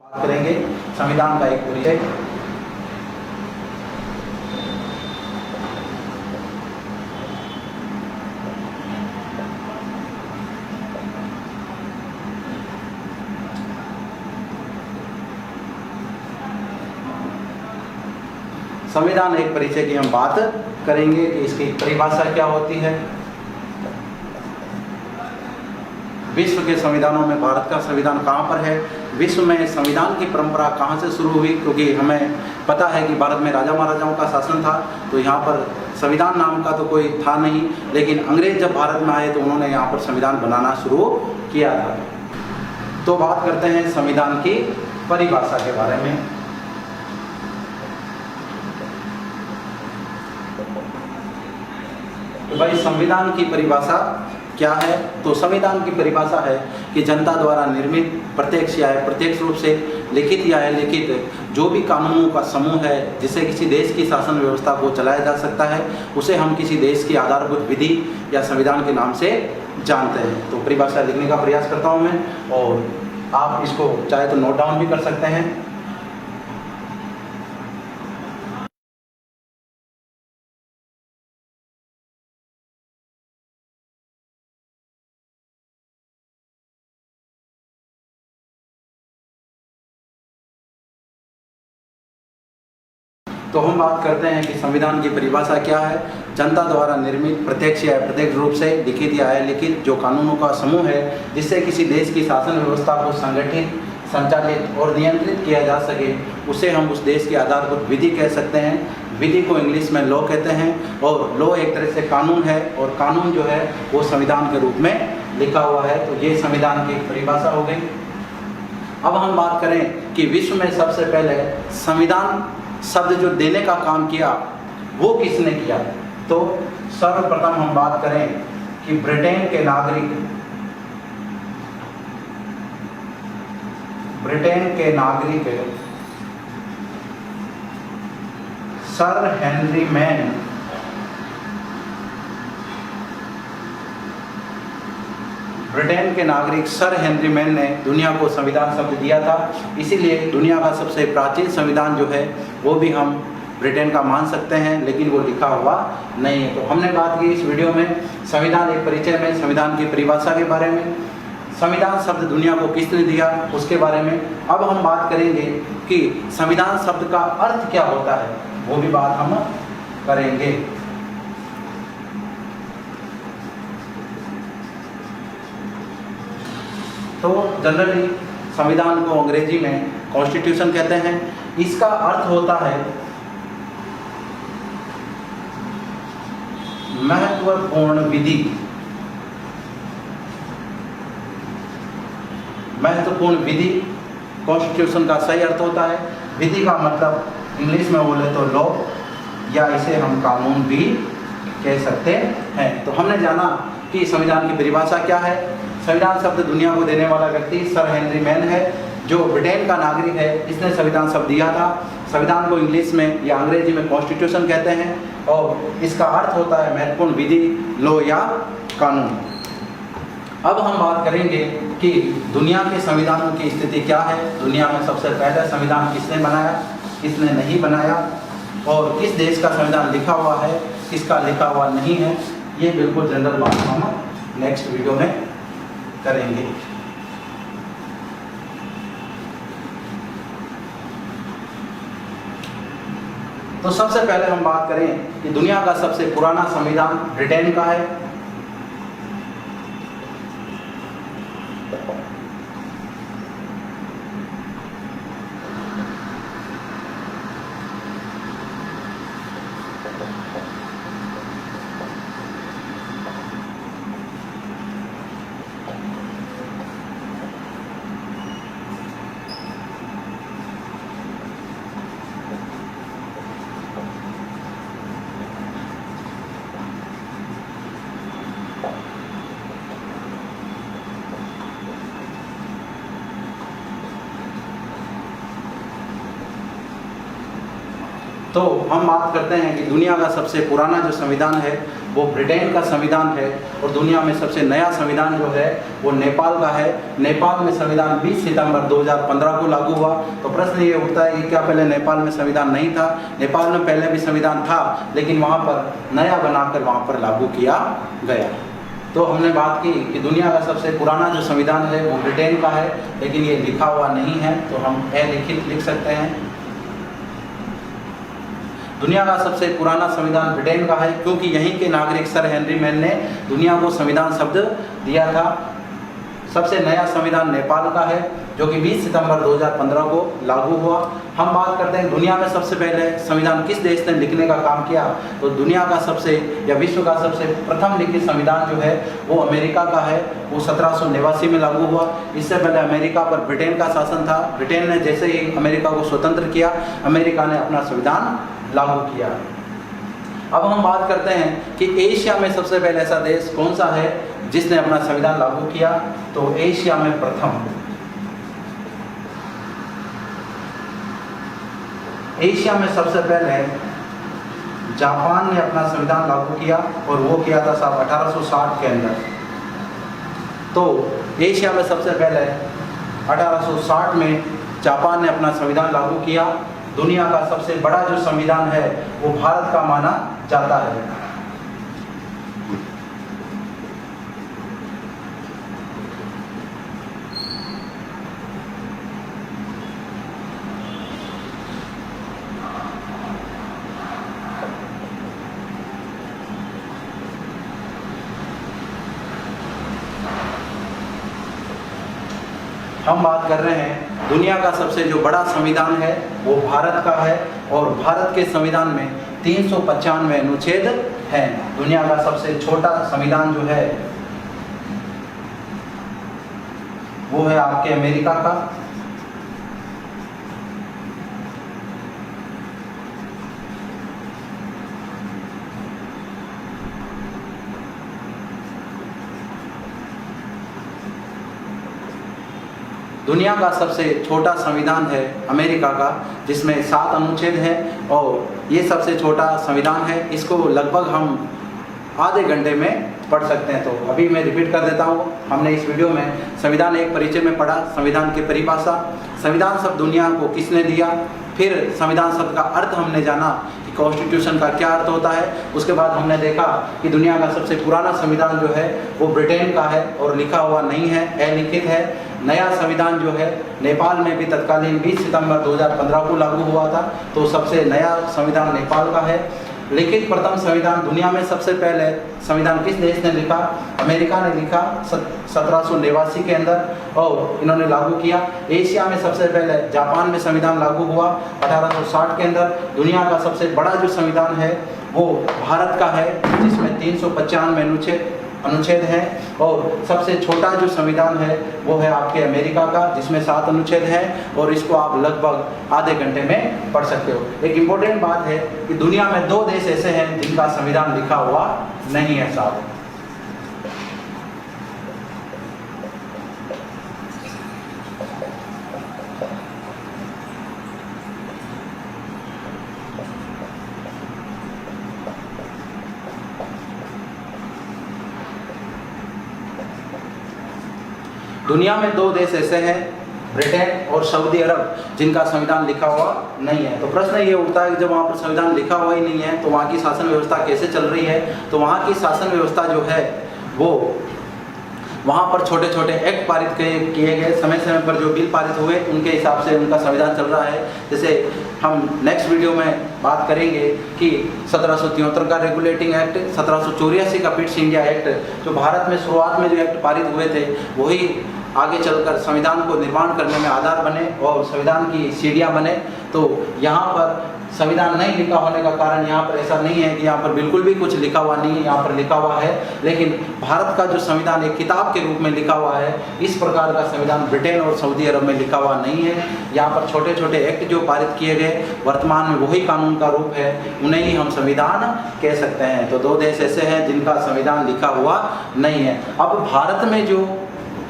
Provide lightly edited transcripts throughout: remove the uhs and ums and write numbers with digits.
बात करेंगे संविधान का एक परिचय। संविधान एक परिचय की हम बात करेंगे कि इसकी परिभाषा क्या होती है। विश्व के संविधानों में भारत का संविधान कहाँ पर है, विश्व में संविधान की परंपरा कहाँ से शुरू हुई, क्योंकि हमें पता है कि भारत में राजा महाराजाओं का शासन था, तो यहाँ पर संविधान नाम का तो कोई था नहीं, लेकिन अंग्रेज जब भारत में आए तो उन्होंने यहाँ पर संविधान बनाना शुरू किया था। तो बात करते हैं संविधान की परिभाषा के बारे में। तो भाई संविधान की परिभाषा क्या है, तो संविधान की परिभाषा है कि जनता द्वारा निर्मित प्रत्यक्ष या प्रत्यक्ष रूप से लिखित या अलिखित जो भी कानूनों का समूह है जिससे किसी देश की शासन व्यवस्था को चलाया जा सकता है, उसे हम किसी देश की आधारभूत विधि या संविधान के नाम से जानते हैं। तो परिभाषा लिखने का प्रयास करता हूँ मैं, और आप इसको चाहे तो नोट डाउन भी कर सकते हैं। तो हम बात करते हैं कि संविधान की परिभाषा क्या है। जनता द्वारा निर्मित प्रत्यक्ष या अप्रत्यक्ष रूप से लिखित या अलिखित जो कानूनों का समूह है जिससे किसी देश की शासन व्यवस्था को संगठित, संचालित और नियंत्रित किया जा सके, उसे हम उस देश की आधारभूत विधि कह सकते हैं। विधि को इंग्लिश में लॉ कहते हैं, और लॉ एक तरह से कानून है, और कानून जो है वो संविधान के रूप में लिखा हुआ है। तो ये संविधान की परिभाषा हो गई। अब हम बात करें कि विश्व में सबसे पहले संविधान शब्द जो देने का काम किया वो किसने किया, तो सर्वप्रथम हम बात करें कि ब्रिटेन के नागरिक सर हेनरी मैन ब्रिटेन के नागरिक सर हेनरी मैन ने दुनिया को संविधान शब्द दिया था। इसीलिए दुनिया का सबसे प्राचीन संविधान जो है वो भी हम ब्रिटेन का मान सकते हैं, लेकिन वो लिखा हुआ नहीं है। तो हमने बात की इस वीडियो में संविधान एक परिचय में संविधान की परिभाषा के बारे में, संविधान शब्द दुनिया को किसने दिया उसके बारे में। अब हम बात करेंगे कि संविधान शब्द का अर्थ क्या होता है, वो भी बात हम करेंगे। तो जनरली संविधान को अंग्रेजी में कॉन्स्टिट्यूशन कहते हैं। इसका अर्थ होता है महत्वपूर्ण विधि। महत्वपूर्ण विधि कॉन्स्टिट्यूशन का सही अर्थ होता है। विधि का मतलब इंग्लिश में बोले तो लॉ, या इसे हम कानून भी कह सकते हैं। तो हमने जाना कि संविधान की परिभाषा क्या है। संविधान शब्द दुनिया को देने वाला व्यक्ति सर हेनरी मैन है, जो ब्रिटेन का नागरिक है। इसने संविधान शब्द दिया था। संविधान को इंग्लिश में या अंग्रेजी में कॉन्स्टिट्यूशन कहते हैं, और इसका अर्थ होता है महत्वपूर्ण विधि, लॉ या कानून। अब हम बात करेंगे कि दुनिया के संविधानों की स्थिति क्या है। दुनिया में सबसे पहले संविधान किसने बनाया, किसने नहीं बनाया, और किस देश का संविधान लिखा हुआ है, किसका लिखा हुआ नहीं है, ये बिल्कुल जनरल बात हम नेक्स्ट वीडियो में करेंगे। तो सबसे पहले हम बात करें कि दुनिया का सबसे पुराना संविधान ब्रिटेन का है। तो हम बात करते हैं कि दुनिया का सबसे पुराना जो संविधान है वो ब्रिटेन का संविधान है, और दुनिया में सबसे नया संविधान जो है वो नेपाल का है। नेपाल में संविधान 20 सितंबर 2015 को लागू हुआ। तो प्रश्न ये उठता है कि क्या पहले नेपाल में संविधान नहीं था? नेपाल में पहले भी संविधान था, लेकिन वहाँ पर नया बनाकर वहाँ पर लागू किया गया। तो हमने बात की कि दुनिया का सबसे पुराना जो संविधान है वो ब्रिटेन का है, लेकिन ये लिखा हुआ नहीं है, तो हम अलिखित लिख सकते हैं। दुनिया का सबसे पुराना संविधान ब्रिटेन का है, क्योंकि यहीं के नागरिक सर हेनरी मैन ने दुनिया को संविधान शब्द दिया था। सबसे नया संविधान नेपाल का है, जो कि 20 सितंबर 2015 को लागू हुआ। हम बात करते हैं दुनिया में सबसे पहले संविधान किस देश ने लिखने का काम किया, तो दुनिया का सबसे या विश्व का सबसे प्रथम लिखित संविधान जो है वो अमेरिका का है। वो 1789 में लागू हुआ। इससे पहले अमेरिका पर ब्रिटेन का शासन था। ब्रिटेन ने जैसे ही अमेरिका को स्वतंत्र किया, अमेरिका ने अपना संविधान लागू किया। अब हम बात करते हैं कि एशिया में सबसे पहले ऐसा देश कौन सा है जिसने अपना संविधान लागू किया। तो एशिया में प्रथम एशिया में सबसे पहले जापान ने अपना संविधान लागू किया, और वो किया था साल 1860 के अंदर। तो एशिया में सबसे पहले 1860 में जापान ने अपना संविधान लागू किया। दुनिया का सबसे बड़ा जो संविधान है वो भारत का माना जाता है। हम बात कर रहे हैं दुनिया का सबसे जो बड़ा संविधान है वो भारत का है, और भारत के संविधान में 395 अनुच्छेद हैं। दुनिया का सबसे छोटा संविधान जो है वो है आपके अमेरिका का। दुनिया का सबसे छोटा संविधान है अमेरिका का, जिसमें 7 अनुच्छेद हैं, और ये सबसे छोटा संविधान है। इसको लगभग हम आधे घंटे में पढ़ सकते हैं। तो अभी मैं रिपीट कर देता हूँ। हमने इस वीडियो में संविधान एक परिचय में पढ़ा, संविधान की परिभाषा, संविधान शब्द दुनिया को किसने दिया, फिर संविधान शब्द का अर्थ हमने जाना कि कॉन्स्टिट्यूशन का क्या अर्थ होता है। उसके बाद हमने देखा कि दुनिया का सबसे पुराना संविधान जो है वो ब्रिटेन का है और लिखा हुआ नहीं है, अलिखित है। नया संविधान जो है नेपाल में भी तत्कालीन 20 सितंबर 2015 को लागू हुआ था, तो सबसे नया संविधान नेपाल का है। लिखित प्रथम संविधान दुनिया में सबसे पहले संविधान किस देश ने लिखा? अमेरिका ने लिखा 1789 के अंदर, और इन्होंने लागू किया। एशिया में सबसे पहले जापान में संविधान लागू हुआ 1860 के अंदर। दुनिया का सबसे बड़ा जो संविधान है वो भारत का है, जिसमें 395 अनुच्छेद हैं, और सबसे छोटा जो संविधान है वो है आपके अमेरिका का, जिसमें 7 अनुच्छेद हैं, और इसको आप लगभग आधे घंटे में पढ़ सकते हो। एक इम्पोर्टेंट बात है कि दुनिया में 2 देश ऐसे हैं जिनका संविधान लिखा हुआ नहीं है साहब। दुनिया में 2 देश ऐसे हैं, ब्रिटेन और सऊदी अरब, जिनका संविधान लिखा हुआ नहीं है। तो प्रश्न ये उठता है कि जब वहाँ पर संविधान लिखा हुआ ही नहीं है तो वहाँ की शासन व्यवस्था कैसे चल रही है? तो वहाँ की शासन व्यवस्था जो है वो वहाँ पर छोटे छोटे एक्ट पारित किए गए, समय समय पर जो बिल पारित हुए उनके हिसाब से उनका संविधान चल रहा है। जैसे हम नेक्स्ट वीडियो में बात करेंगे कि 1773 का रेगुलेटिंग एक्ट, 1784 का पिट्स इंडिया एक्ट, जो भारत में शुरुआत में जो एक्ट पारित हुए थे वही आगे चलकर संविधान को निर्माण करने में आधार बने और संविधान की सीढ़ियाँ बने। तो यहाँ पर संविधान नहीं लिखा होने का कारण यहाँ पर ऐसा नहीं है कि यहाँ पर बिल्कुल भी कुछ लिखा हुआ नहीं है, यहाँ पर लिखा हुआ है, लेकिन भारत का जो संविधान एक किताब के रूप में लिखा हुआ है, इस प्रकार का संविधान ब्रिटेन और सऊदी अरब में लिखा हुआ नहीं है। यहाँ पर छोटे छोटे एक्ट जो पारित किए गए वर्तमान में वही कानून का रूप है, उन्हें ही हम संविधान कह सकते हैं। तो 2 देश ऐसे हैं जिनका संविधान लिखा हुआ नहीं है। अब भारत में जो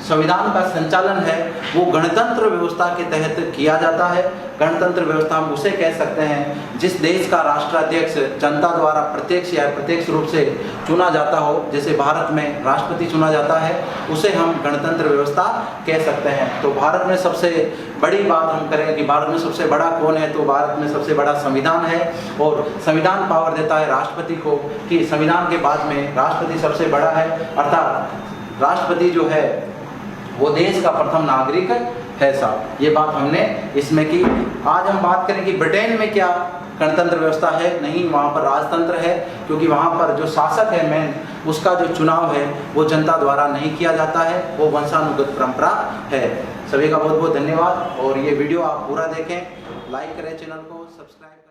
संविधान का संचालन है वो गणतंत्र व्यवस्था के तहत किया जाता है। गणतंत्र व्यवस्था हम उसे कह सकते हैं जिस देश का राष्ट्राध्यक्ष जनता द्वारा प्रत्यक्ष या अप्रत्यक्ष रूप से चुना जाता हो, जैसे भारत में राष्ट्रपति चुना जाता है, उसे हम गणतंत्र व्यवस्था कह सकते हैं। तो भारत में सबसे बड़ी बात हम करें कि भारत में सबसे बड़ा कौन है, तो भारत में सबसे बड़ा संविधान है और संविधान पावर देता है राष्ट्रपति को कि संविधान के बाद में राष्ट्रपति सबसे बड़ा है, अर्थात राष्ट्रपति जो है वो देश का प्रथम नागरिक है साहब। ये बात हमने इसमें की। आज हम बात करें कि ब्रिटेन में क्या गणतंत्र व्यवस्था है, नहीं वहाँ पर राजतंत्र है, क्योंकि वहाँ पर जो शासक है मेन उसका जो चुनाव है वो जनता द्वारा नहीं किया जाता है, वो वंशानुगत परंपरा है। सभी का बहुत बहुत धन्यवाद और ये वीडियो आप पूरा देखें, लाइक करें, चैनल को सब्सक्राइब